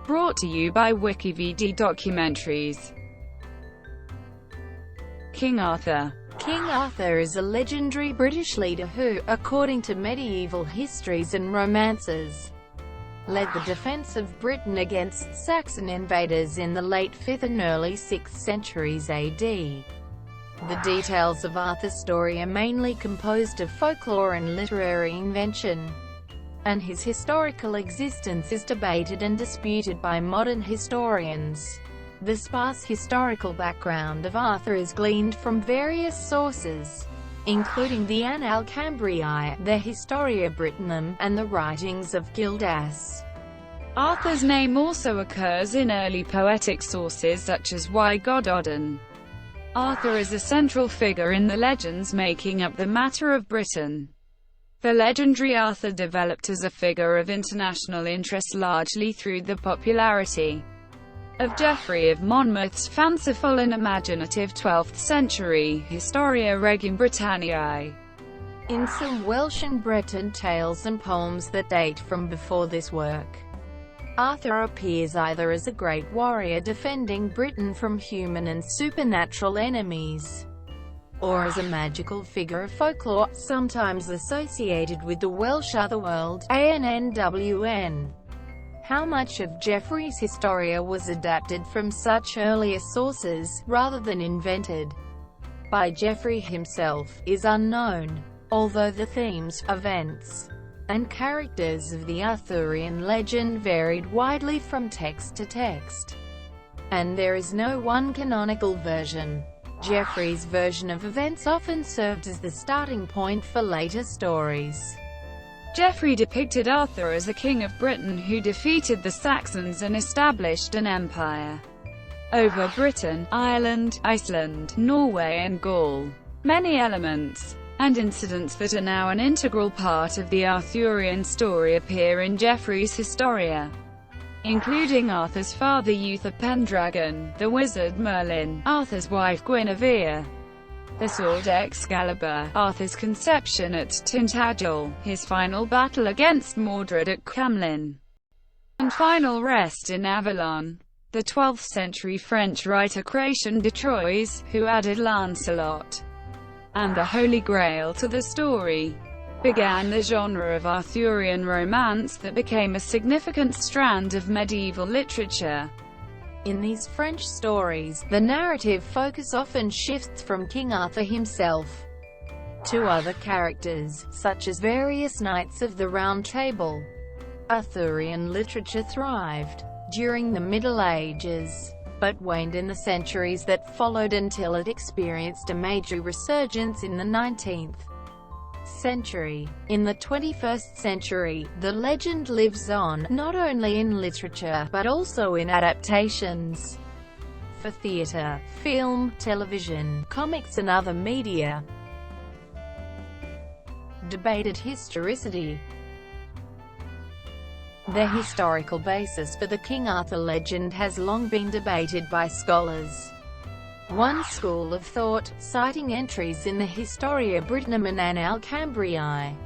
Brought to you by WikiVD Documentaries. King Arthur. King Arthur is a legendary British leader who, according to medieval histories and romances, led the defence of Britain against Saxon invaders in the late 5th and early 6th centuries AD. The details of Arthur's story are mainly composed of folklore and literary invention, and his historical existence is debated and disputed by modern historians. The sparse historical background of Arthur is gleaned from various sources, including the Annales Cambriae, the Historia Brittonum, and the writings of Gildas. Arthur's name also occurs in early poetic sources such as Gododdin. Arthur is a central figure in the legends making up the matter of Britain. The legendary Arthur developed as a figure of international interest largely through the popularity of Geoffrey of Monmouth's fanciful and imaginative 12th century Historia Regum Britanniae. In some Welsh and Breton tales and poems that date from before this work, Arthur appears either as a great warrior defending Britain from human and supernatural enemies, or as a magical figure of folklore, sometimes associated with the Welsh otherworld, annwn. How much of Geoffrey's Historia was adapted from such earlier sources, rather than invented by Geoffrey himself, is unknown, although the themes, events, and characters of the Arthurian legend varied widely from text to text, and there is no one canonical version. Geoffrey's version of events often served as the starting point for later stories. Geoffrey depicted Arthur as a king of Britain who defeated the Saxons and established an empire over Britain, Ireland, Iceland, Norway and Gaul. Many elements and incidents that are now an integral part of the Arthurian story appear in Geoffrey's Historia, including Arthur's father Uther Pendragon, the wizard Merlin, Arthur's wife Guinevere, the sword Excalibur, Arthur's conception at Tintagel, his final battle against Mordred at Camlin, and final rest in Avalon. The 12th century French writer Chrétien de Troyes, who added Lancelot and the Holy Grail to the story, began the genre of Arthurian romance that became a significant strand of medieval literature. In these French stories, the narrative focus often shifts from King Arthur himself to other characters, such as various knights of the Round Table. Arthurian literature thrived during the Middle Ages, but waned in the centuries that followed until it experienced a major resurgence in the 19th century. In the 21st century, the legend lives on, not only in literature, but also in adaptations for theatre, film, television, comics and other media. Debated historicity. The historical basis for the King Arthur legend has long been debated by scholars. One school of thought, citing entries in the Historia Brittonum and Annales Cambriae,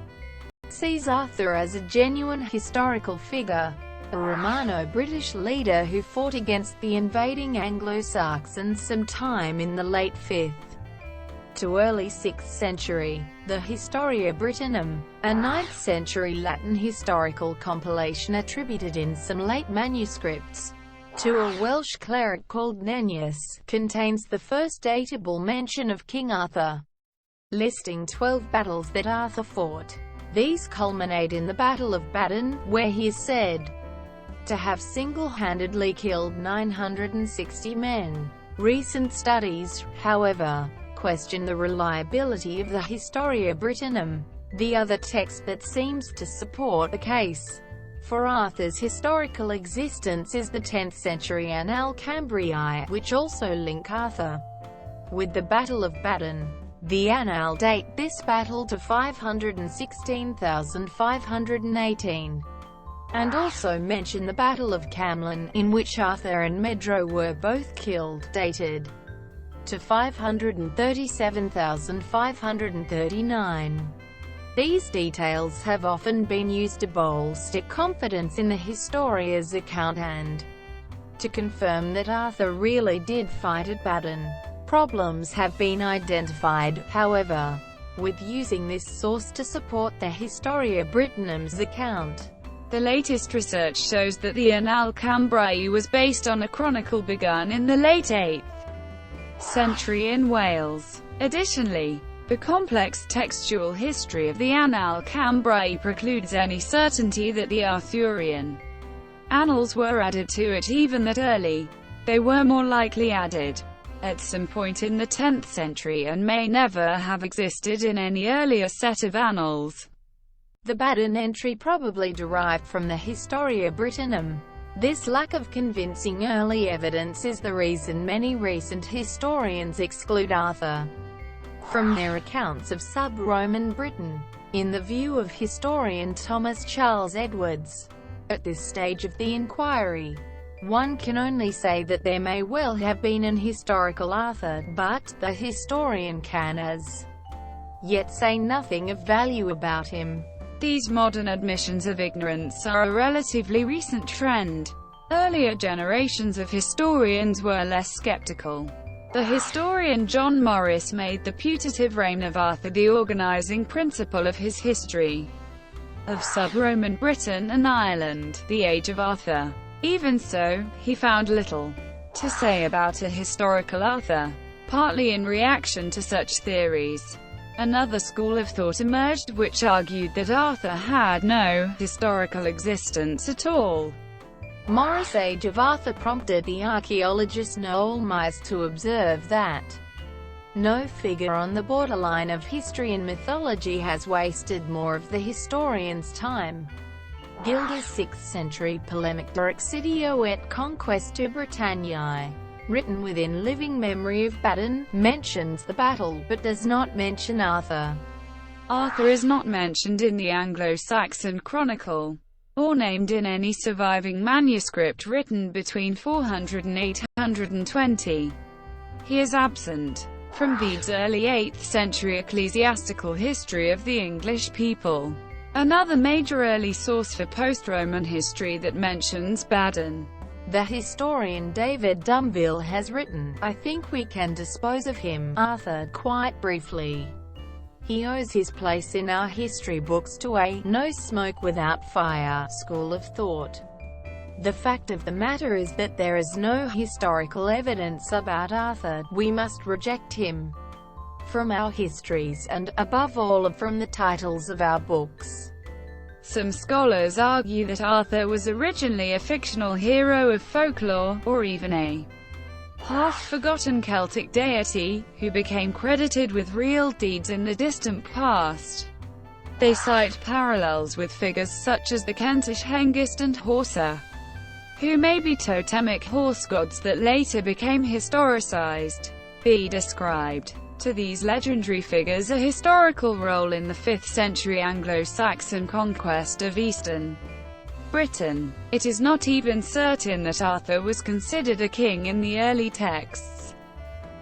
sees Arthur as a genuine historical figure, a Romano-British leader who fought against the invading Anglo-Saxons sometime in the late 5th to early 6th century. The Historia Brittonum, a 9th century Latin historical compilation attributed in some late manuscripts to a Welsh cleric called Nennius, contains the first datable mention of King Arthur, listing 12 battles that Arthur fought. These culminate in the Battle of Badon, where he is said to have single-handedly killed 960 men. Recent studies, however, question the reliability of the Historia Brittonum, the other text that seems to support the case for Arthur's historical existence is the 10th century Annales Cambriae, which also link Arthur with the Battle of Badon. The Annales date this battle to 516,518, and also mention the Battle of Camlin, in which Arthur and Medro were both killed, dated to 537,539. These details have often been used to bolster confidence in the historia's account and to confirm that Arthur really did fight at Badon. Problems have been identified, however, with using this source to support the Historia Brittonum's account. The latest research shows that the Annales Cambriae was based on a chronicle begun in the late 8th century in Wales. Additionally, the complex textual history of the Annales Cambriae precludes any certainty that the Arthurian annals were added to it, even that early. They were more likely added at some point in the 10th century and may never have existed in any earlier set of annals. The Badon entry probably derived from the Historia Brittonum. This lack of convincing early evidence is the reason many recent historians exclude Arthur from their accounts of sub-Roman Britain. In the view of historian Thomas Charles Edwards, at this stage of the inquiry, one can only say that there may well have been an historical Arthur, but the historian can as yet say nothing of value about him. These modern admissions of ignorance are a relatively recent trend. Earlier generations of historians were less skeptical. The historian John Morris made the putative reign of Arthur the organizing principle of his history of sub-Roman Britain and Ireland, the Age of Arthur. Even so, he found little to say about a historical Arthur, partly in reaction to such theories. Another school of thought emerged which argued that Arthur had no historical existence at all. Morris' Age of Arthur prompted the archaeologist Noel Myers to observe that no figure on the borderline of history and mythology has wasted more of the historian's time. Gildas' 6th century polemic De Excidio et Conquestu Britanniae, written within living memory of Badon, mentions the battle, but does not mention Arthur. Arthur is not mentioned in the Anglo-Saxon Chronicle, or named in any surviving manuscript written between 400 and 820. He is absent from Bede's early 8th century ecclesiastical history of the English people, another major early source for post-Roman history that mentions Badon. The historian David Dumville has written, "I think we can dispose of him, Arthur, quite briefly. He owes his place in our history books to a no smoke without fire school of thought. The fact of the matter is that there is no historical evidence about Arthur. We must reject him from our histories and, above all, from the titles of our books." Some scholars argue that Arthur was originally a fictional hero of folklore, or even a half-forgotten Celtic deity, who became credited with real deeds in the distant past. They cite parallels with figures such as the Kentish Hengist and Horsa, who may be totemic horse gods that later became historicized. Bede ascribed to these legendary figures a historical role in the 5th century Anglo-Saxon conquest of eastern Britain. It is not even certain that Arthur was considered a king in the early texts.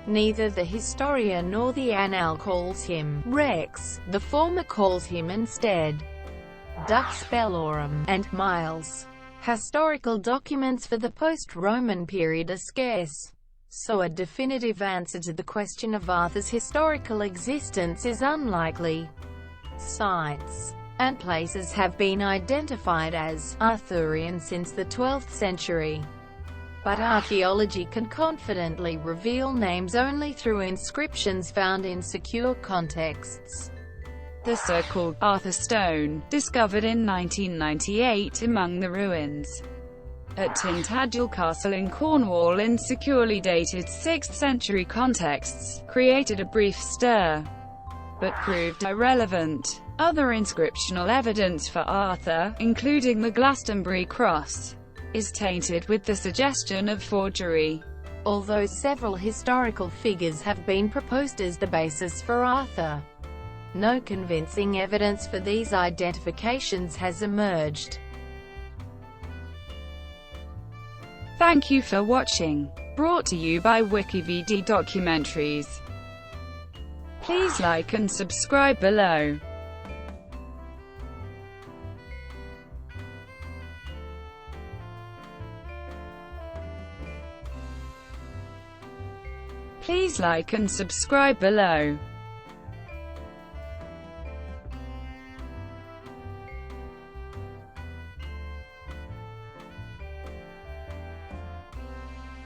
Neither the Historia nor the Annal calls him Rex, the former calls him instead Dux Bellorum and Miles. Historical documents for the post-Roman period are scarce, so a definitive answer to the question of Arthur's historical existence is unlikely. Sites and places have been identified as Arthurian since the 12th century, but archaeology can confidently reveal names only through inscriptions found in secure contexts. The so-called Arthur Stone, discovered in 1998 among the ruins at Tintagel Castle in Cornwall in securely dated 6th century contexts, created a brief stir, but proved irrelevant. Other inscriptional evidence for Arthur, including the Glastonbury cross, is tainted with the suggestion of forgery. Although several historical figures have been proposed as the basis for Arthur, no convincing evidence for these identifications has emerged. Thank you for watching. Brought to you by WikiVD Documentaries. Please like and subscribe below. Please like and subscribe below.